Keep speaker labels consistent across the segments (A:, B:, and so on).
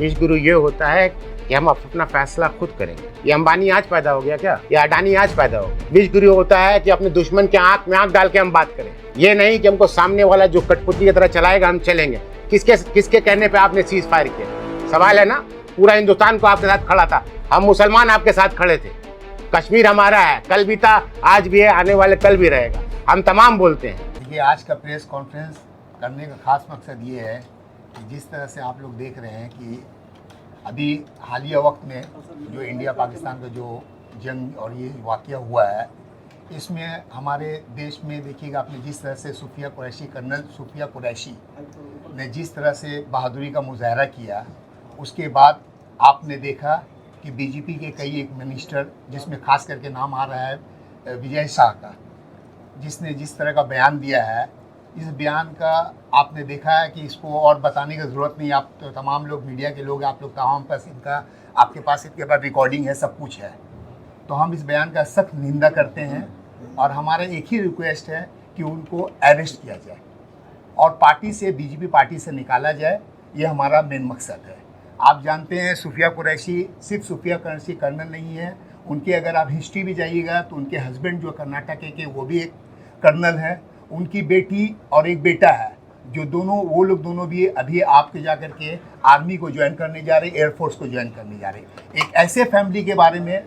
A: विश्व गुरु ये होता है कि हम अपना फैसला खुद करेंगे। ये अंबानी आज पैदा हो गया क्या? ये अडानी आज पैदा हो गया? विश्व गुरु होता है कि अपने दुश्मन के आंख में आंख डाल के हम बात करें। ये नहीं कि हमको सामने वाला जो कठपुतली की तरह चलाएगा हम चलेंगे। किसके कहने पे आपने सीज फायर किया? सवाल है ना। पूरा हिंदुस्तान को आपके साथ खड़ा था, हम मुसलमान आपके साथ खड़े थे। कश्मीर हमारा है, कल भी था, आज भी है, आने वाले कल भी रहेगा। हम तमाम बोलते हैं।
B: देखिए, आज का प्रेस कॉन्फ्रेंस करने का खास मकसद ये है कि जिस तरह से आप लोग देख रहे हैं कि अभी हालिया वक्त में जो इंडिया पाकिस्तान का जो जंग और ये वाक़या हुआ है, इसमें हमारे देश में देखिएगा आपने जिस तरह से सूफिया कुरैशी, कर्नल सूफिया कुरैशी ने जिस तरह से बहादुरी का मुजाहरा किया, उसके बाद आपने देखा कि बीजेपी के कई एक मिनिस्टर, जिसमें खास करके नाम आ रहा है विजय शाह का, जिसने जिस तरह का बयान दिया है, इस बयान का आपने देखा है कि इसको और बताने की ज़रूरत नहीं। आप तो तमाम लोग मीडिया के लोग, आप लोग तमाम पास इनका, आपके पास इनके पास रिकॉर्डिंग है, सब कुछ है। तो हम इस बयान का सख्त निंदा करते हैं और हमारा एक ही रिक्वेस्ट है कि उनको अरेस्ट किया जाए और पार्टी से, बीजेपी पार्टी से निकाला जाए। ये हमारा मेन मकसद है। आप जानते हैं सूफिया कुरैशी सिर्फ सूफिया कुरैशी कर्नल नहीं है, उनके अगर आप हिस्ट्री भी जाइएगा तो उनके हस्बैंड जो कर्नाटक के वो भी एक कर्नल हैं। उनकी बेटी और एक बेटा है, जो दोनों, वो लोग दोनों भी अभी आपके जाकर के आर्मी को ज्वाइन करने जा रहे, एयरफोर्स को ज्वाइन करने जा रहे। एक ऐसे फैमिली के बारे में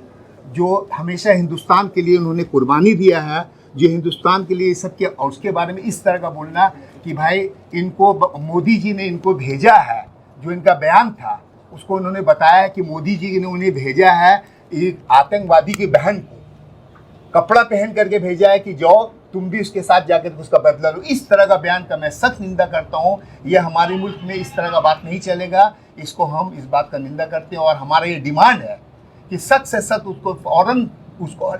B: जो हमेशा हिंदुस्तान के लिए उन्होंने कुर्बानी दिया है, जो हिंदुस्तान के लिए सबके, और उसके बारे में इस तरह का बोलना कि भाई इनको मोदी जी ने इनको भेजा है, जो इनका बयान था उसको उन्होंने बताया कि मोदी जी ने उन्हें भेजा है एक आतंकवादी की बहन को कपड़ा पहन करके भेजा है कि जाओ तुम भी उसके साथ जाकर उसका बदला लो। इस तरह का बयान का मैं सख्त निंदा करता हूँ। यह हमारे मुल्क में इस तरह का बात नहीं चलेगा। इसको हम इस बात का निंदा करते हैं और हमारा ये डिमांड है कि सख्त से सख्त उसको फ़ौरन, उसको,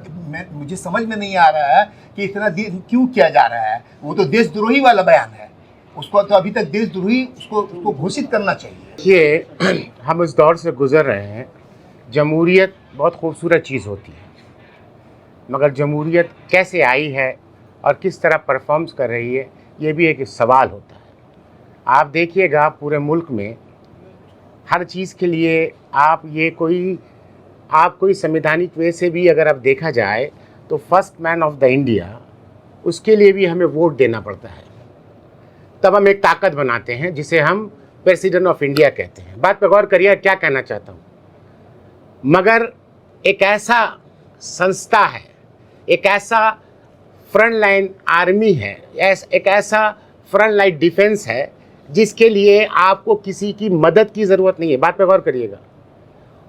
B: मुझे समझ में नहीं आ रहा है कि इतना क्यों किया जा रहा है। वो तो देशद्रोही वाला बयान है, उसको तो अभी तक देशद्रोही उसको घोषित करना चाहिए।
A: ये हम इस दौर से गुजर रहे हैं। जमहूरियत बहुत खूबसूरत चीज़ होती है, मगर जमहूरियत कैसे आई है और किस तरह परफॉर्म्स कर रही है, ये भी एक सवाल होता है। आप देखिएगा पूरे मुल्क में हर चीज़ के लिए आप कोई संवैधानिक वे से भी अगर आप देखा जाए तो first man of the India, उसके लिए भी हमें वोट देना पड़ता है, तब हम एक ताकत बनाते हैं जिसे हम प्रेसिडेंट ऑफ इंडिया कहते हैं। बात पे गौर करिए क्या कहना चाहता हूँ। मगर एक ऐसा संस्था है, एक ऐसा फ्रंट लाइन आर्मी है, एक ऐसा फ्रंट लाइन डिफेंस है जिसके लिए आपको किसी की मदद की ज़रूरत नहीं है। बात पे गौर करिएगा,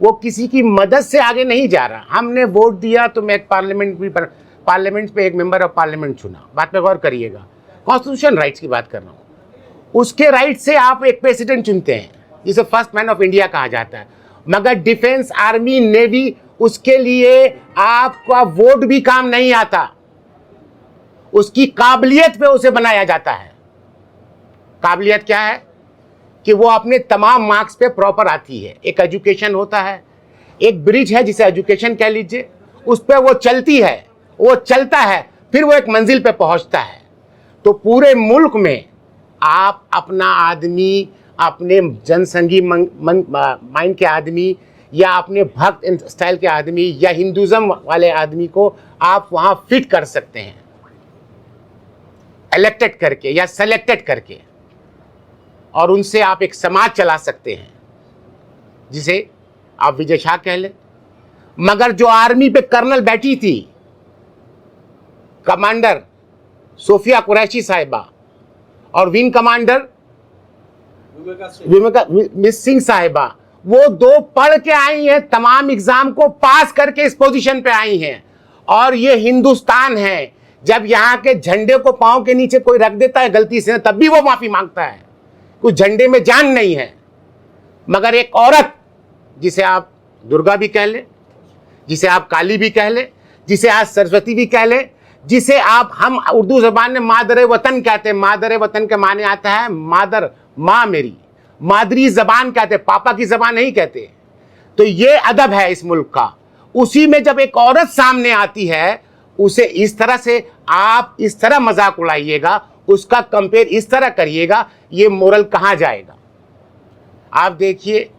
A: वो किसी की मदद से आगे नहीं जा रहा। हमने वोट दिया तो मैं एक पार्लियामेंट पे एक मेंबर ऑफ पार्लियामेंट चुना। बात पे गौर करिएगा, कॉन्स्टिट्यूशन राइट्स की बात कर रहा हूँ। उसके राइट से आप एक प्रेसिडेंट चुनते हैं जिसे फर्स्ट मैन ऑफ इंडिया कहा जाता है। मगर डिफेंस, आर्मी, नेवी, उसके लिए आपका वोट भी काम नहीं आता, उसकी काबिलियत पे उसे बनाया जाता है। काबिलियत क्या है कि वो अपने तमाम मार्क्स पे प्रॉपर आती है। एक एजुकेशन होता है, एक ब्रिज है जिसे एजुकेशन कह लीजिए, उस पर वो चलती है, वो चलता है, फिर वो एक मंजिल पे पहुंचता है। तो पूरे मुल्क में आप अपना आदमी, अपने जनसंघी माइंड के आदमी या अपने भक्त स्टाइल के आदमी या हिंदुज़म वाले आदमी को आप वहाँ फिट कर सकते हैं, इलेक्टेड करके या सेलेक्टेड करके, और उनसे आप एक समाज चला सकते हैं जिसे आप विजय शाह कह लें। मगर जो आर्मी पे कर्नल बैठी थी, कमांडर सूफिया कुरैशी साहिबा और विंग कमांडर मिस सिंह साहिबा, वो दो पढ़ के आई हैं, तमाम एग्जाम को पास करके इस पोजीशन पे आई हैं। और ये हिंदुस्तान है, जब यहाँ के झंडे को पांव के नीचे कोई रख देता है गलती से, तब भी वो माफी मांगता है। कुछ झंडे में जान नहीं है। मगर एक औरत, जिसे आप दुर्गा भी कह ले, जिसे आप काली भी कह ले, जिसे आज सरस्वती भी कह ले, जिसे हम उर्दू जबान में मादर वतन कहते हैं। मादर वतन के माने आता है मादर, माँ मेरी, मादरी जबान कहते हैं, पापा की जबान नहीं कहते। तो ये अदब है इस मुल्क का। उसी में जब एक औरत सामने आती है, उसे इस तरह से आप इस तरह मजाक उड़ाइएगा, उसका कंपेयर इस तरह करिएगा, ये मोरल कहाँ जाएगा। आप देखिए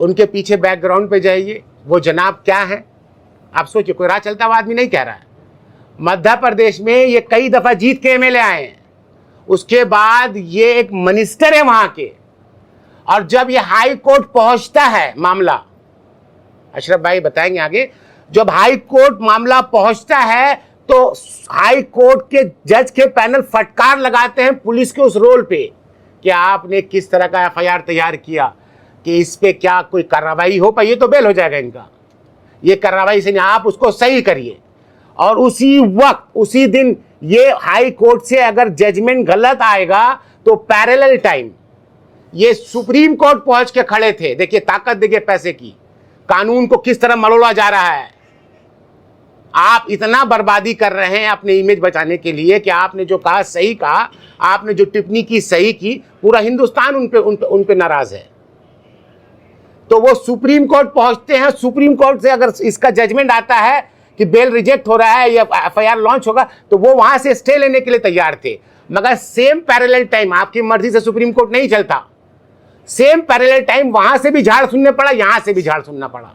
A: उनके पीछे बैकग्राउंड पे जाइए, वो जनाब क्या है आप सोचिए। कोई राह चलता हुआ आदमी नहीं कह रहा है। मध्य प्रदेश में ये कई दफा जीत के एमएलए आए हैं, उसके बाद ये एक मिनिस्टर है वहां के, और जब ये हाई कोर्ट पहुंचता है मामला, अशरफ भाई बताएंगे आगे, जब हाई कोर्ट मामला पहुंचता है तो हाई कोर्ट के जज के पैनल फटकार लगाते हैं पुलिस के उस रोल पे कि आपने किस तरह का एफआईआर तैयार किया, कि इस पे क्या कोई कार्रवाई हो पाई, ये तो बेल हो जाएगा इनका, ये कार्रवाई से नहीं, आप उसको सही करिए। और उसी वक्त उसी दिन ये हाई कोर्ट से अगर जजमेंट गलत आएगा तो पैरेलल टाइम ये सुप्रीम कोर्ट पहुंच के खड़े थे। देखिए ताकत, देखिए पैसे की, कानून को किस तरह मरोड़ा जा रहा है। आप इतना बर्बादी कर रहे हैं अपने इमेज बचाने के लिए कि आपने जो कहा सही कहा, आपने जो टिप्पणी की सही की, पूरा हिंदुस्तान उन पे नाराज है। तो वो सुप्रीम कोर्ट पहुंचते हैं, सुप्रीम कोर्ट से अगर इसका जजमेंट आता है कि बेल रिजेक्ट हो रहा है या एफआईआर लॉन्च होगा, तो वो वहां से स्टे लेने के लिए तैयार थे। मगर सेम पैरेलल टाइम, आपकी मर्जी से सुप्रीम कोर्ट नहीं चलता, सेम पैरेलल टाइम वहां से भी झाड़ सुनने पड़ा, यहां से भी झाड़ सुनना पड़ा।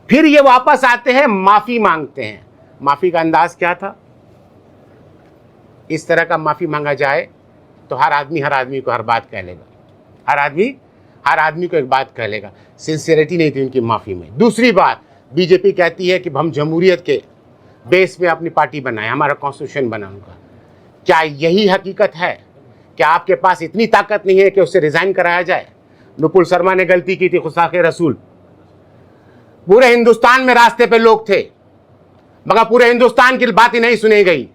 A: फिर ये वापस आते हैं, माफी मांगते हैं। माफी का अंदाज क्या था? इस तरह का माफी मांगा जाए तो हर आदमी को हर बात कह लेगा, हर आदमी को एक बात कह लेगा। सिंसियरिटी नहीं थी उनकी माफी में। दूसरी बात, बीजेपी कहती है कि हम जमहूरियत के बेस पे अपनी पार्टी बनाए, हमारा कॉन्स्टिट्यूशन बना उनका। क्या यही हकीकत है? क्या आपके पास इतनी ताकत नहीं है कि उससे रिजाइन कराया जाए? नुपुर शर्मा ने गलती की थी, गुस्ताखे रसूल। पूरे हिंदुस्तान में रास्ते पे लोग थे, मगर पूरे हिंदुस्तान की बात ही नहीं सुनी गई।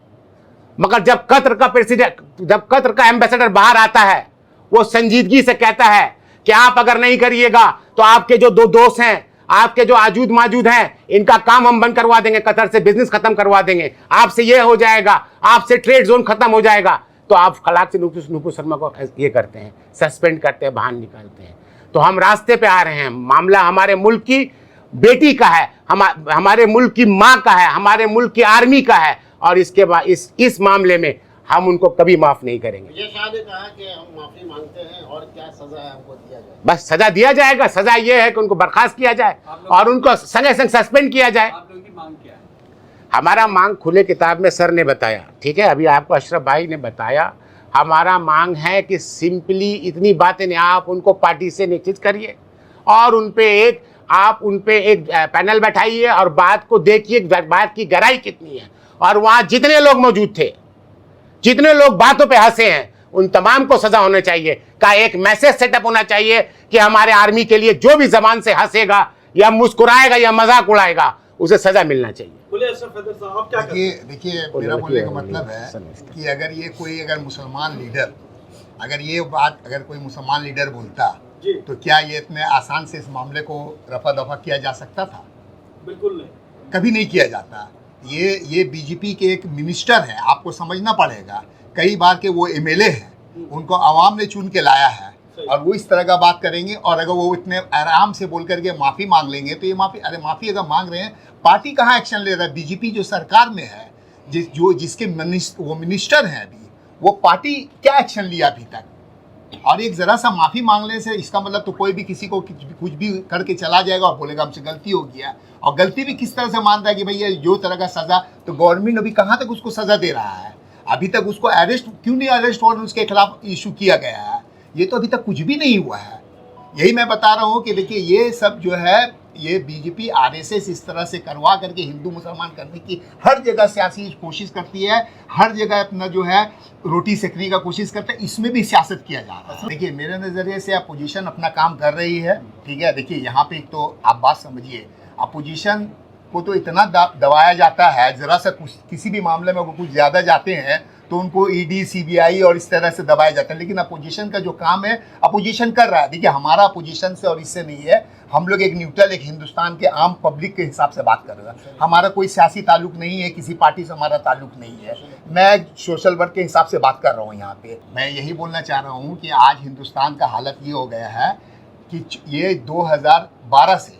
A: मगर जब कतर का प्रेसिडेंट, जब कतर का एम्बेसडर बाहर आता है, वो संजीदगी से कहता है कि आप अगर नहीं करिएगा तो आपके जो दो दोस्त हैं, आपके जो आजूद माजूद हैं, इनका काम हम बंद करवा देंगे, कतर से बिजनेस खत्म करवा देंगे, आपसे ये हो जाएगा, आपसे ट्रेड जोन खत्म हो जाएगा। तो आप खलाक से नुपुर शर्मा को ये करते हैं, सस्पेंड करते हैं, बाहर निकालते हैं। तो हम रास्ते पे आ रहे हैं। मामला हमारे मुल्क की बेटी का है, हमारे मुल्क की माँ का है, हमारे मुल्क की आर्मी का है, और इसके बाद इस मामले में हम उनको कभी माफ नहीं करेंगे।
C: ये शाह ने कहा कि हम माफी मांगते हैं और क्या सजा है हमको दिया जाए।
A: बस सजा दिया जाएगा। सजा ये है कि उनको बर्खास्त किया जाए और उनको संगे संग सस्पेंड किया जाए।
D: आप लोगों की मांग क्या है?
A: हमारा मांग खुले किताब में सर ने बताया, ठीक है, अभी आपको अशरफ भाई ने बताया। हमारा मांग है कि सिंपली इतनी बातें नहीं, आप उनको पार्टी से निश्चित करिए और उन पे एक पैनल बैठाइए और बात को देखिए, बात की गहराई कितनी है। और वहाँ जितने लोग मौजूद थे, जितने लोग बातों पे हंसे हैं, उन तमाम को सजा होना चाहिए। का एक मैसेज सेटअप होना चाहिए कि हमारे आर्मी के लिए जो भी जबान से हंसेगा या मुस्कुराएगा या मजाक उड़ाएगा, उसे सजा मिलना चाहिए।
B: देखिए मेरा बोलने का मतलब है कि अगर मुसलमान लीडर, अगर कोई मुसलमान लीडर बोलता तो क्या ये इतने आसान से इस मामले को रफा दफा किया जा सकता था?
C: बिल्कुल नहीं,
B: कभी नहीं किया जाता। ये बीजेपी के एक मिनिस्टर हैं, आपको समझना पड़ेगा। कई बार के वो एमएलए हैं, उनको आवाम ने चुन के लाया है, और वो इस तरह का बात करेंगे। और अगर वो इतने आराम से बोल करके माफ़ी मांग लेंगे तो ये माफ़ी अगर मांग रहे हैं, पार्टी कहाँ एक्शन ले रहा है? बीजेपी जो सरकार में है, जिसके मिनिस्टर हैं अभी, वो पार्टी क्या एक्शन लिया अभी तक? और एक ज़रा सा माफ़ी मांगने से इसका मतलब तो कोई भी किसी को कुछ भी करके चला जाएगा और बोलेगा हमसे गलती हो गया। और गलती भी किस तरह से मानता है कि भैया जो तरह का सज़ा, तो गवर्नमेंट अभी कहाँ तक उसको सज़ा दे रहा है? अभी तक उसको क्यों नहीं अरेस्ट वारंट उसके खिलाफ इशू किया गया है? ये तो अभी तक कुछ भी नहीं हुआ है। यही मैं बता रहा हूँ कि देखिए ये सब जो है, ये बीजेपी आरएसएस इस तरह से करवा करके हिंदू मुसलमान करने की हर जगह सियासी कोशिश करती है, हर जगह अपना जो है रोटी सेकने का कोशिश करते हैं। इसमें भी सियासत किया जा रहा है। देखिए मेरे नज़रिए से अपोजिशन अपना काम कर रही है, ठीक है। देखिए यहाँ पे एक तो आप बात समझिए, अपोजिशन को तो इतना दबाया जाता है, ज़रा सा किसी भी मामले में वो कुछ ज़्यादा जाते हैं तो उनको ईडी सीबीआई और इस तरह से दबाया जाता है। लेकिन अपोजिशन का जो काम है, अपोजिशन कर रहा है। देखिए हमारा अपोजिशन से और इससे नहीं है, हम लोग एक न्यूट्रल, एक हिंदुस्तान के आम पब्लिक के हिसाब से बात कर रहे हैं। हमारा कोई सियासी ताल्लुक नहीं है, किसी पार्टी से हमारा ताल्लुक नहीं है। मैं सोशल वर्क के हिसाब से बात कर रहा हूँ यहाँ पे। मैं यही बोलना चाह रहा हूँ कि आज हिंदुस्तान का हालत ये हो गया है कि ये 2012 से,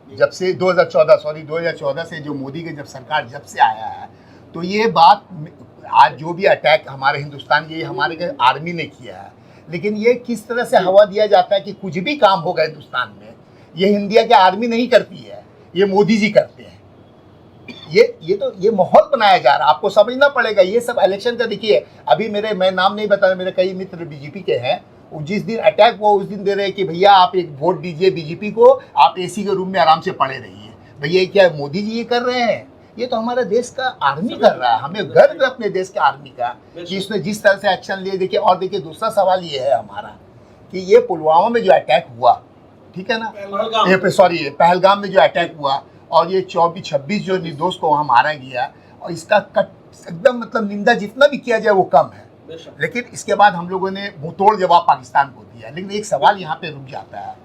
B: जब से 2014 से जो मोदी के जब सरकार जब से आया है, तो ये बात आज जो भी अटैक हमारे हिंदुस्तान की हमारे आर्मी ने किया है, लेकिन ये किस तरह से हवा दिया जाता है कि कुछ भी काम होगा हिंदुस्तान में, ये इंडिया की आर्मी नहीं करती है, ये मोदी जी करते हैं। ये माहौल बनाया जा रहा है, आपको समझना पड़ेगा। ये सब इलेक्शन का देखिए, अभी मैं नाम नहीं बता रहा, मेरे कई मित्र बीजेपी के हैं, जिस दिन अटैक हुआ उस दिन दे रहे हैं कि भैया आप एक वोट दीजिए बीजेपी को, आप एसी के रूम में आराम से पड़े रहिए। भैया क्या मोदी जी ये कर रहे हैं? ये तो हमारे देश का आर्मी कर रहा है। हमें गर्व है अपने देश के आर्मी का कि इसने जिस तरह से एक्शन लिए। देखिए, और देखिए दूसरा सवाल ये है हमारा कि ये पुलवामा में जो अटैक हुआ, ठीक है ना, पहलगाम में जो अटैक हुआ, और ये 24-26 जो निर्दोष को वहाँ मारा गया, और इसका एकदम मतलब निंदा जितना भी किया जाए वो कम है। लेकिन इसके बाद हम लोगों ने मुंहतोड़ जवाब पाकिस्तान को दिया। लेकिन एक सवाल यहाँ पे रुक जाता है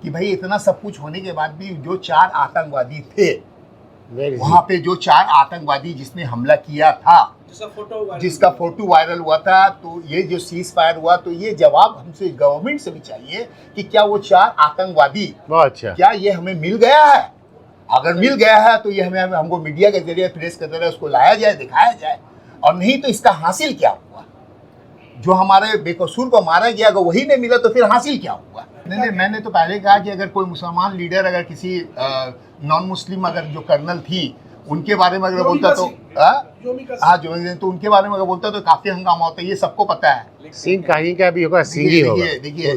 B: कि भाई इतना सब कुछ होने के बाद भी जो 4 आतंकवादी थे वहाँ पे, जो 4 आतंकवादी जिसने हमला किया था, जिसका फोटो वायरल हुआ था, तो ये जो सीज फायर हुआ, तो ये जवाब हमसे गवर्नमेंट से भी चाहिए कि क्या वो 4 आतंकवादी, क्या ये हमें मिल गया है? अगर मिल गया है तो ये हमको मीडिया के जरिए, प्रेस के जरिए उसको लाया जाए, दिखाया जाए, और नहीं तो इसका हासिल क्या हुआ? जो हमारे बेकसूर को मारा गया अगर वही नहीं मिला तो फिर हासिल क्या हुआ? नहीं, मैंने तो पहले कहा कि अगर कोई मुसलमान लीडर, अगर किसी नॉन मुस्लिम अगर जो कर्नल थी उनके बारे में अगर बोलता तो तो उनके बारे में अगर बोलता तो काफी हंगामा होता है, ये सबको पता है।
A: सिंह कहीं का भी होगा, सिंह ही होगा।
B: देखिए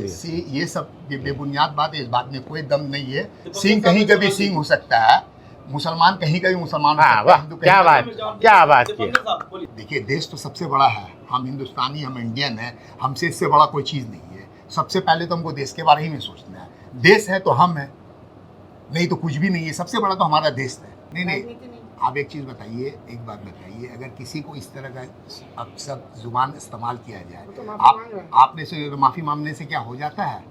B: ये सब बेबुनियाद बात है, इस बात में कोई दम नहीं है। सिंह कहीं का भी सिंह हो सकता है, मुसलमान कहीं का भी मुसलमान हो सकता है, हिंदू
A: क्या बात की।
B: देखिए, देश तो सबसे बड़ा है, हम हिंदुस्तानी, हम इंडियन है, हमसे इससे बड़ा कोई चीज़ नहीं है। सबसे पहले तो हमको देश के बारे ही में सोचना है। देश है तो हम है, नहीं तो कुछ भी नहीं है। सबसे बड़ा तो हमारा देश है। नहीं, आप एक चीज़ बताइए, एक बात बताइए, अगर किसी को इस तरह का अक्सर जुबान इस्तेमाल किया जाए, आपने से माफ़ी मांगने से क्या हो जाता है?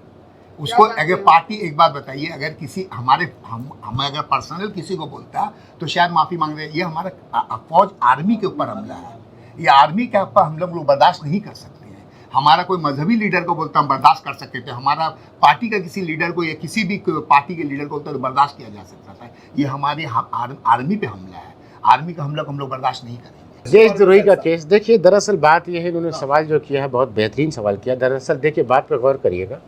B: उसको अगर पार्टी, एक बात बताइए, अगर किसी हम अगर पर्सनल किसी को बोलता तो शायद माफ़ी मांग रहे। ये हमारा फौज आर्मी के ऊपर हमला है, ये आर्मी के ऊपर हम लोग बर्दाश्त नहीं कर सकते हैं। हमारा कोई मजहबी लीडर को बोलता हम बर्दाश्त कर सकते थे, हमारा पार्टी का किसी लीडर को या किसी भी पार्टी के लीडर को बोलता तो बर्दाश्त किया जा सकता था। ये हमारी आर्मी पे हमला है, आर्मी का हमला को हम लोग बर्दाश्त नहीं करेंगे।
A: देशद्रोही का केस, देखिए दरअसल बात यह है, इन्होंने सवाल जो किया है बहुत बेहतरीन सवाल किया। दरअसल देखिए, बात पर गौर करिएगा,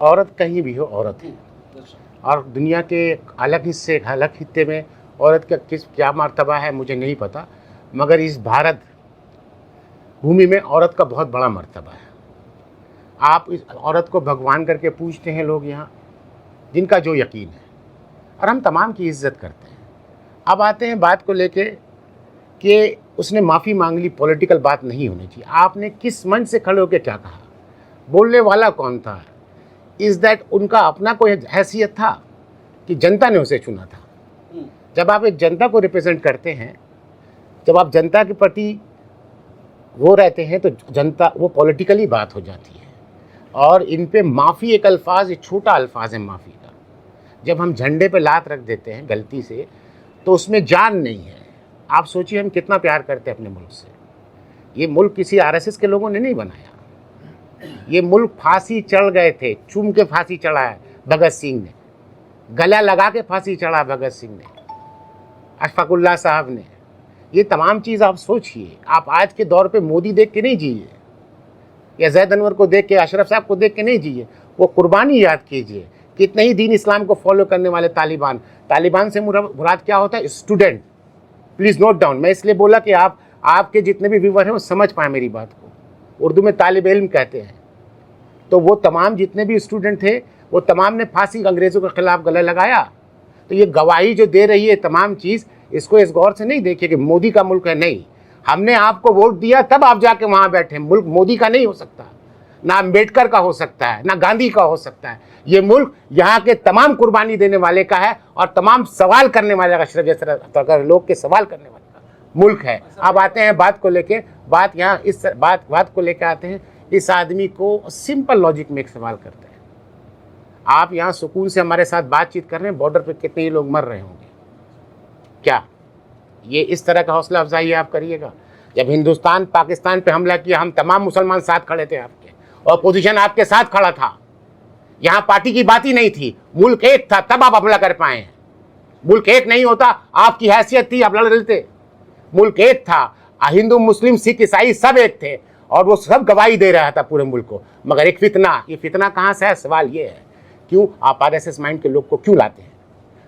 A: औरत कहीं भी हो औरत है, और दुनिया के अलग हिस्से, अलग खित्ते में औरत का क्या मर्तबा है मुझे नहीं पता, मगर इस भारत भूमि में औरत का बहुत बड़ा मर्तबा है। आप इस औरत को भगवान करके पूजते हैं लोग यहाँ, जिनका जो यकीन है, और हम तमाम की इज्जत करते हैं। अब आते हैं बात को लेके कि उसने माफ़ी मांग ली, पॉलिटिकल बात नहीं होनी चाहिए। आपने किस मंच से खड़े होकर क्या कहा? बोलने वाला कौन था? इज़ दैट उनका अपना कोई हैसियत था कि जनता ने उसे चुना था? जब आप एक जनता को रिप्रेजेंट करते हैं, जब आप जनता के प्रति वो रहते हैं, तो जनता वो पॉलिटिकली बात हो जाती है। और इन पे माफ़ी एक अल्फाज, एक छोटा अल्फाज है माफ़ी का। जब हम झंडे पे लात रख देते हैं गलती से, तो उसमें जान नहीं है। आप सोचिए हम कितना प्यार करते हैं अपने मुल्क से। ये मुल्क किसी आरएसएस के लोगों ने नहीं बनाया, ये मुल्क फांसी चढ़ गए थे, चूम के फांसी चढ़ा है भगत सिंह ने, गला लगा के फांसी चढ़ा भगत सिंह ने, अशफाकुल्लाह साहब ने। ये तमाम चीज़ आप सोचिए। आप आज के दौर पे मोदी देख के नहीं जिए, या जैद अनवर को देख के, अशरफ साहब को देख के नहीं जिए, वो कुर्बानी याद कीजिए। कितने ही दीन इस्लाम को फॉलो करने वाले तालिबान से मुराद क्या होता है? स्टूडेंट। Please note down. मैं इसलिए बोला कि आपके जितने भी व्यूवर हैं वो समझ पाए मेरी बात को। उर्दू में तालिब इल्म कहते हैं। तो वो तमाम जितने भी स्टूडेंट थे, वो तमाम ने फांसी अंग्रेज़ों के ख़िलाफ़ गला लगाया। तो ये गवाही जो दे रही है तमाम चीज़, इसको इस गौर से नहीं देखिए कि मोदी का मुल्क है। नहीं, हमने आपको वोट दिया तब आप जाके वहाँ बैठे। मुल्क मोदी का नहीं हो सकता, ना अम्बेडकर का हो सकता है, ना गांधी का हो सकता है। ये मुल्क यहाँ के तमाम कुर्बानी देने वाले का है, और तमाम सवाल करने वाले का, अशरफ जैसे लोग के सवाल करने वाले का मुल्क है। अब आते हैं बात को लेके, बात यहाँ इस बात को लेकर आते हैं। इस आदमी को सिंपल लॉजिक में एक सवाल करते हैं। आप यहाँ सुकून से हमारे साथ बातचीत कर रहे हैं, बॉर्डर पे कितने ही लोग मर रहे होंगे, क्या ये इस तरह का हौसला अफजाई आप करिएगा? जब हिंदुस्तान पाकिस्तान पे हमला किया, हम तमाम मुसलमान साथ खड़े थे आपके, और पोजीशन आपके साथ खड़ा था। यहाँ पार्टी की बात ही नहीं थी, मुल्क एक था, तब आप हमला कर पाए हैं। मुल्क एक नहीं होता, आपकी हैसियत थी, आप लड़ रहे थे। मुल्क एक था, हिंदू मुस्लिम सिख ईसाई सब एक थे, और वो सब गवाही दे रहा था पूरे मुल्क को। मगर एक फितना, ये फितना कहाँ से है? सवाल ये है क्यों आप आरएसएस माइंड के लोग को क्यों लाते हैं?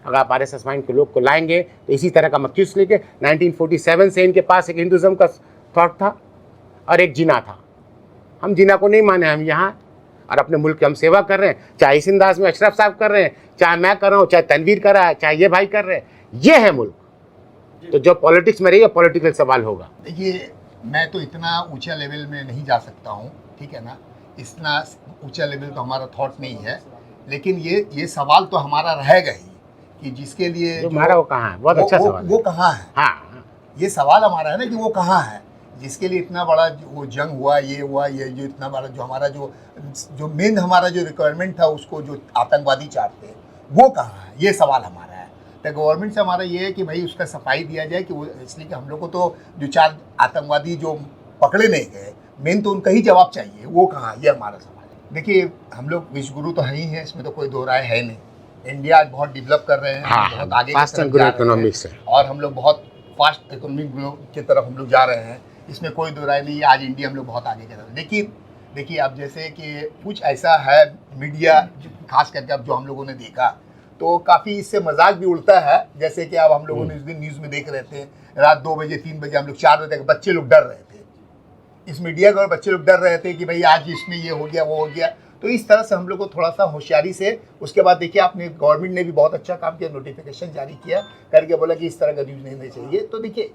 A: अगर आप आरएसएस माइंड के लोग को लाएंगे तो इसी तरह का मत लेके 1947 से इनके पास एक हिंदुज़म का थॉट था और एक जिना था। हम जिना को नहीं माने, हम यहाँ और अपने मुल्क की हम सेवा कर रहे हैं, चाहे इस अंदाज में अशरफ साहब कर रहे हैं, चाहे मैं कर रहा हूँ, चाहे तनवीर कर रहा है, चाहे ये भाई कर रहे हैं, ये है मुल्क। तो जो पॉलिटिक्स में रहिए पॉलिटिकल सवाल होगा।
B: देखिए, मैं तो इतना ऊंचा लेवल में नहीं जा सकता हूँ, ठीक है ना, इतना ऊंचा लेवल तो हमारा थॉट नहीं है, लेकिन ये सवाल तो हमारा रहेगा ही कि जिसके लिए
A: जो हमारा वो कहाँ है, बहुत अच्छा सवाल है।
B: वो कहाँ है।
A: हाँ,
B: ये सवाल हमारा है ना कि वो कहाँ है, जिसके लिए इतना बड़ा वो जंग हुआ, ये जो इतना बड़ा जो हमारा जो मेन हमारा जो रिक्वायरमेंट था उसको जो आतंकवादी चाहते हैं वो कहाँ है, ये सवाल हमारा है। तो गवर्नमेंट से हमारा ये है कि भाई उसका सफाई दिया जाए कि वो, इसलिए कि हम लोग को तो जो 4 आतंकवादी जो पकड़े नहीं गए, मेन तो उनका ही जवाब चाहिए, वो कहाँ, ये हमारा सवाल है। देखिए, हम लोग विश्व गुरु तो है ही हैं, इसमें तो कोई दो राय है नहीं। इंडिया आज बहुत डेवलप कर रहे हैं, बहुत आगे की तरफ जा रहे हैं और हम लोग बहुत फास्ट इकोनॉमिक ग्रोथ की तरफ हम लोग जा रहे हैं, इसमें कोई दो राय नहीं है। आज इंडिया हम लोग बहुत आगे जा रहे हैं। लेकिन देखिए, अब जैसे कि कुछ ऐसा है मीडिया, खास करके अब जो हम लोगों ने देखा तो काफ़ी इससे मजाक भी उड़ता है। जैसे कि अब हम लोगों ने उस दिन न्यूज़ में देख रहे थे, रात 2 बजे 3 बजे हम लोग 4 बजे तक बच्चे लोग डर रहे थे, इस मीडिया को बच्चे लोग डर रहे थे कि भाई आज इसमें ये हो गया वो हो गया। तो इस तरह से हम लोग को थोड़ा सा होशियारी से, उसके बाद देखिए आपने गवर्नमेंट ने भी बहुत अच्छा काम किया, नोटिफिकेशन जारी किया करके बोला कि इस तरह का न्यूज़ नहीं होना चाहिए। तो देखिए,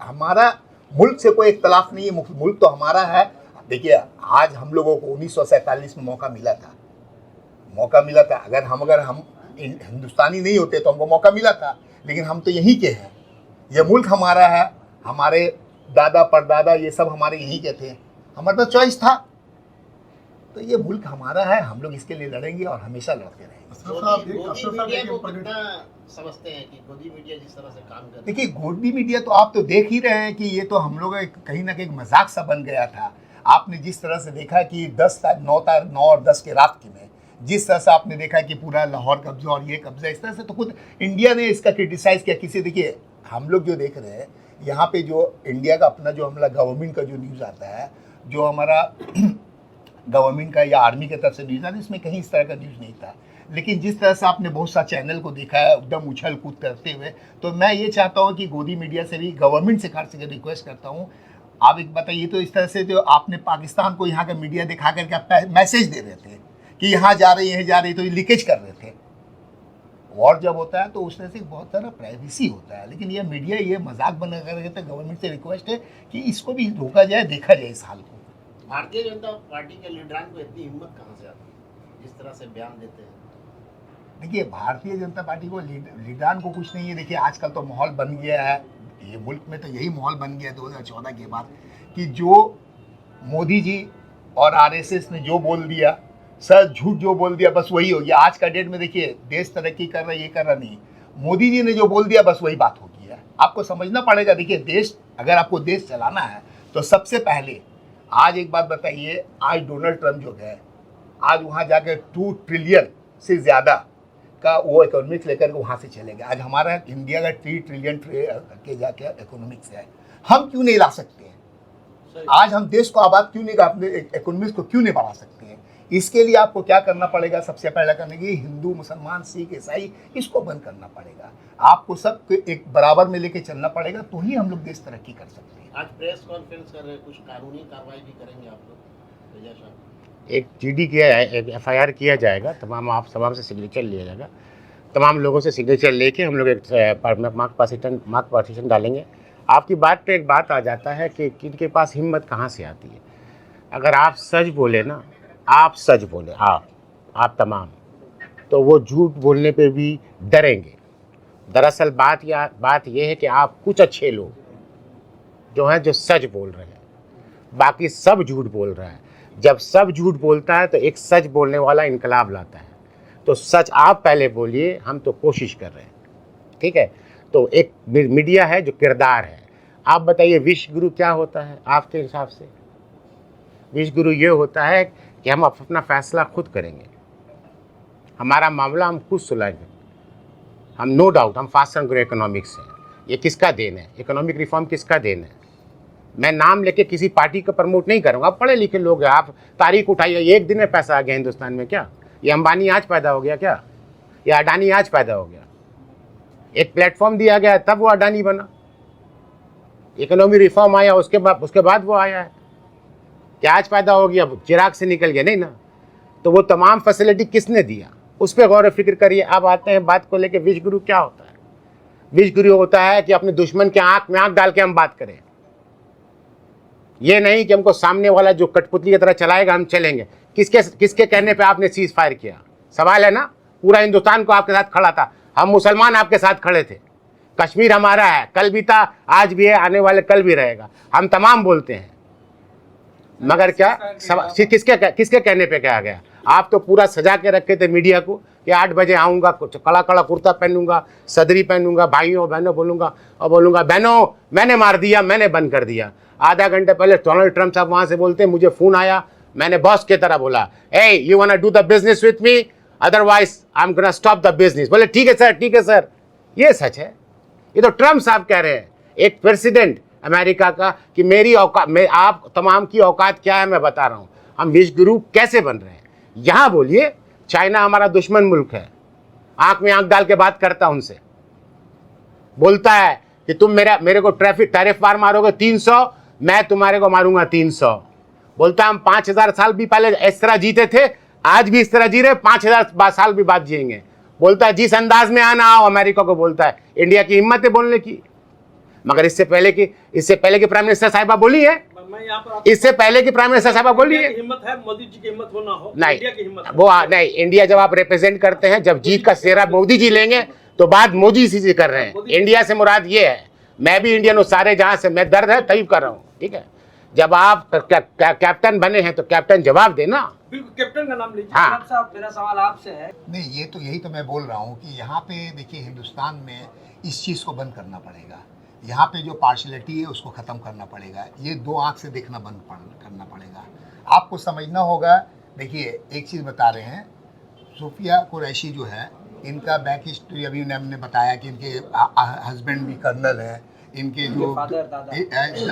B: हमारा मुल्क से कोई इख्तलाफ नहीं है, मुल्क तो हमारा है। देखिए, आज हम लोगों को 1947 में मौका मिला था। अगर हम हिंदुस्तानी नहीं होते तो हमको मौका मिला था, लेकिन हम तो यहीं के हैं, ये मुल्क हमारा है, हमारे दादा परदादा ये सब हमारे यहीं के थे, हमारे पास चॉइस था। तो ये मुल्क हमारा है, हम लोग इसके लिए लड़ेंगे और हमेशा लड़ते रहेंगे।
C: गोदी मीडिया को कितना समझते हैं कि गोदी मीडिया जिस तरह से काम कर रही है?
B: देखिए, गोदी मीडिया तो आप तो देख ही रहे हैं कि ये तो हम लोग कहीं ना कहीं मजाक सा बन गया था। आपने जिस तरह से देखा कि 9 और 10 के रात में जिस तरह से आपने देखा कि पूरा लाहौर कब्जा और ये कब्जा, इस तरह से तो खुद इंडिया ने इसका क्रिटिसाइज़ किया। किसी, देखिए हम लोग जो देख रहे हैं यहाँ पे, जो इंडिया का अपना जो हमारा गवर्नमेंट का जो न्यूज़ आता है, जो हमारा गवर्नमेंट का या आर्मी की तरफ से न्यूज़ आता है, इसमें कहीं इस तरह का न्यूज़ नहीं था। लेकिन जिस तरह से आपने बहुत सा चैनल को देखा है एकदम उछल कूद करते हुए, तो मैं ये चाहता हूँ कि गोदी मीडिया से भी गवर्नमेंट से खास करके रिक्वेस्ट करता हूँ, आप एक बताइए तो इस तरह से जो आपने पाकिस्तान को यहाँ का मीडिया दिखा करके आप मैसेज दे रहे थे कि यहाँ जा रही है, तो ये लीकेज कर रहे थे। वॉर जब होता है तो उस तरह से बहुत सारा प्राइवेसी होता है, लेकिन ये मीडिया ये मजाक बना करके, तो गवर्नमेंट से रिक्वेस्ट है कि इसको भी रोका जाए, देखा जाए इस हाल को।
C: भारतीय जनता पार्टी के लीडरान को इतनी हिम्मत कहाँ से आती है जिस तरह से बयान देते हैं?
B: देखिए, भारतीय जनता पार्टी को लीडरान को कुछ नहीं है। देखिए, आजकल तो माहौल बन गया है, ये मुल्क में तो यही माहौल बन गया है 2014 के बाद, कि जो मोदी जी और आरएसएस ने जो बोल दिया, सर झूठ जो बोल दिया, बस वही हो गया। आज का डेट में देखिए, देश तरक्की कर रहा है, ये कर रहा नहीं, मोदी जी ने जो बोल दिया बस वही बात हो गई है। आपको समझना पड़ेगा। देखिए, देश, अगर आपको देश चलाना है तो सबसे पहले, आज एक बात बताइए, आज डोनाल्ड ट्रंप जो गए, आज वहाँ जाकर 2 ट्रिलियन से ज़्यादा का वो इकोनॉमिक्स लेकर के वहाँ से चले गए। आज हमारा इंडिया का 3 ट्रिलियन के जाके इकोनॉमिक्स है, हम क्यों नहीं ला सकते हैं? आज हम देश को आबाद क्यों नहीं, अपने इकोनॉमिक्स को क्यों नहीं बढ़ा सकते हैं? इसके लिए आपको क्या करना पड़ेगा? सबसे पहले करने की, हिंदू मुसलमान सिख ईसाई इसको बंद करना पड़ेगा। आपको सब एक बराबर में लेके चलना पड़ेगा, तो ही हम लोग देश तरक्की कर सकते हैं।
C: आज प्रेस कॉन्फ्रेंस कर रहे हैं, कुछ कानूनी कार्रवाई भी करेंगे आप लोग? रजा साहब,
A: एक जीडी किया जाए, एक एफआईआर किया जाएगा, तमाम से सिग्नेचर लिया जाएगा, तमाम लोगों से सिग्नेचर लेके हम लोग एक मार्क पार्टीशन डालेंगे। आपकी बात पे एक बात आ जाता है कि किनके पास हिम्मत कहाँ से आती है। अगर आप सच बोले ना, आप सच बोले, आप तमाम, तो वो झूठ बोलने पे भी डरेंगे। दरअसल बात यह है कि आप कुछ अच्छे लोग जो हैं, जो सच बोल रहे हैं, बाकी सब झूठ बोल रहा है। जब सब झूठ बोलता है तो एक सच बोलने वाला इनकलाब लाता है। तो सच आप पहले बोलिए, हम तो कोशिश कर रहे हैं, ठीक है। तो एक मीडिया है जो किरदार है। आप बताइए, विश्व गुरु क्या होता है आपके हिसाब से? विश्व गुरु ये होता है कि हम अपना फैसला खुद करेंगे, हमारा मामला हम खुद सुलझेंगे। हम नो डाउट हम फास्ट एंड ग्रो इकोनॉमिक्स हैं। ये किसका देन है? इकोनॉमिक रिफॉर्म किसका देन है? मैं नाम लेके किसी पार्टी को प्रमोट नहीं करूँगा। आप पढ़े लिखे लोग हैं, आप तारीख उठाइए, एक दिन में पैसा आ गया हिंदुस्तान में क्या? ये अंबानी आज पैदा हो गया क्या? ये अडानी आज पैदा हो गया? एक प्लेटफॉर्म दिया गया तब वो अडानी बना। इकोनॉमी रिफॉर्म आया उसके बाद वो आया है। क्या आज पैदा हो गया, चिराग से निकल गया? नहीं ना। तो वो तमाम फैसिलिटी किसने दिया, उस पर गौर फिक्र करिए। अब आते हैं बात को लेके, विश्व गुरु क्या होता है? विश्व गुरु होता है कि अपने दुश्मन के आंख में आंख डाल के हम बात करें। ये नहीं कि हमको सामने वाला जो कठपुतली की तरह चलाएगा हम चलेंगे। किसके कहने पे आपने सीज फायर किया? सवाल है ना। पूरा हिंदुस्तान को आपके साथ खड़ा था, हम मुसलमान आपके साथ खड़े थे। कश्मीर हमारा है, कल भी था, आज भी है, आने वाले कल भी रहेगा। हम तमाम बोलते हैं, मगर क्या किसके कहने पे क्या गया? आप तो पूरा सजा के रखे थे मीडिया को कि 8 बजे आऊँगा, कड़ा कड़ा कुर्ता पहनूंगा, सदरी पहनूंगा, भाइयों बहनों बोलूँगा और बोलूँगा बहनों मैंने मार दिया, मैंने बंद कर दिया। आधा घंटे पहले डोनाल्ड ट्रम्प साहब वहाँ से बोलते हैं, मुझे फ़ोन आया, मैंने बॉस की तरह बोला, eh you want to do the business with me, otherwise I am gonna stop the business. बोले ठीक है सर, ठीक है सर। ये सच है, ये तो ट्रम्प साहब कह रहे हैं, एक प्रेसिडेंट अमेरिका का, कि मेरी औकात, आप तमाम की औकात क्या है मैं बता रहा हूँ। हम विश्व गुरु कैसे बन रहे हैं यहाँ बोलिए? चाइना हमारा दुश्मन मुल्क है, आंख में आंख डाल के बात करता उनसे, बोलता है कि तुम मेरे को टैरिफ वार मारोगे 300, मैं तुम्हारे को मारूंगा 300। बोलता है हम 5000 साल भी पहले इस तरह जीते थे, आज भी इस तरह जी रहे, 5000 साल भी बाद जिएंगे। बोलता है जिस अंदाज में आना आओ, अमेरिका को बोलता है। इंडिया की हिम्मत है बोलने की, मगर इससे पहले की प्राइम मिनिस्टर साहिबा बोली है, इससे पहले की प्राइम मिनिस्टर साहिबा बोली है।
D: हिम्मत है, मोदी जी की हिम्मत हो ना हो,
A: नहीं,
D: इंडिया की हिम्मत
A: वो नहीं, इंडिया जब आप रिप्रेजेंट करते हैं, जब जीत का सेहरा मोदी जी लेंगे तो बात मोदी जी कर रहे हैं। इंडिया से मुराद ये है, मैं भी इंडियन हूँ, सारे जहां से मैं दर्द है तभी कर रहा हूँ, ठीक है। जब आप कैप्टन बने हैं तो कैप्टन जवाब देना।
D: बिल्कुल, कैप्टन का नाम लीजिए।
A: हाँ।
D: साहब मेरा सवाल आपसे है।
B: नहीं, ये तो यही तो मैं बोल रहा हूँ कि यहाँ पे देखिए, हिंदुस्तान में इस चीज़ को बंद करना पड़ेगा। यहाँ पे जो पार्शलिटी है उसको ख़त्म करना पड़ेगा। ये दो आंख से देखना करना पड़ेगा। आपको समझना होगा। देखिए एक चीज़ बता रहे हैं, सूफिया कुरैशी जो है, इनका बैक हिस्ट्री अभी हमने बताया कि इनके हस्बैंड भी कर्नल है, इनके जो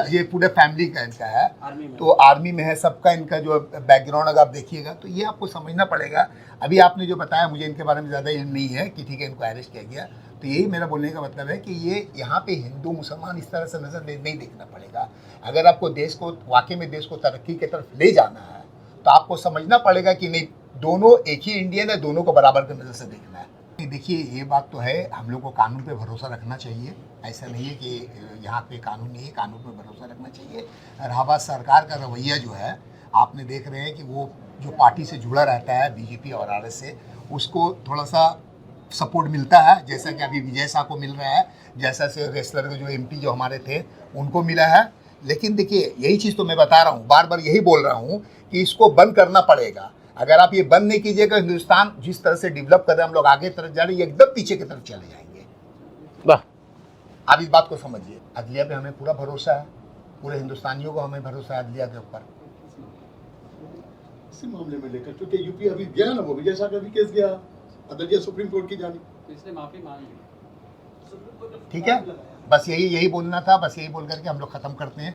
B: ये पूरे फैमिली का इनका है, तो आर्मी में है, सबका इनका जो बैकग्राउंड अगर आप देखिएगा तो ये आपको समझना पड़ेगा। अभी आपने जो बताया, मुझे इनके बारे में ज़्यादा इल्म नहीं है कि ठीक है इनको अरेस्ट किया गया, तो यही मेरा बोलने का मतलब है कि ये यहाँ पे हिंदू मुसलमान इस तरह से नज़र नहीं देखना पड़ेगा। अगर आपको देश को वाकई में देश को तरक्की की तरफ ले जाना है तो आपको समझना पड़ेगा कि नहीं, दोनों एक ही इंडियन है, दोनों को बराबर की नज़र से देखना है। देखिए ये बात तो है, हम लोग को कानून पे भरोसा रखना चाहिए। ऐसा नहीं है कि यहाँ पे कानून नहीं है, कानून पे भरोसा रखना चाहिए। रहा सरकार का रवैया जो है, आपने देख रहे हैं कि वो जो पार्टी से जुड़ा रहता है, बीजेपी और आरएस से, उसको थोड़ा सा सपोर्ट मिलता है, जैसा कि अभी विजय शाह को मिल रहा है, जैसा से रेसलर के जो एमपी जो हमारे थे उनको मिला है। लेकिन देखिए यही चीज़ तो मैं बता रहा हूँ, बार बार यही बोल रहा हूँ कि इसको बंद करना पड़ेगा। अगर आप ये बंद नहीं कीजिएगा, हिंदुस्तान जिस तरह से डेवलप कर रहे हैं, हम लोग आगे तरफ जा रहे हैं, एकदम पीछे की तरफ चले जाएंगे।
A: वाह,
B: आप इस बात को समझिए। अदलिया पे हमें पूरा भरोसा है, पूरे हिंदुस्तानियों को हमें भरोसा है अदलिया के ऊपर।
E: इसी मामले में लेकर, क्योंकि यूपी अभी गया ना, वो विजय शाह का भी केस गया, अदलिया सुप्रीम कोर्ट की जानी,
D: तो इसने माफी मांगी।
B: ठीक है, बस यही बोलना था, बस यही बोल करके हम लोग खत्म करते हैं।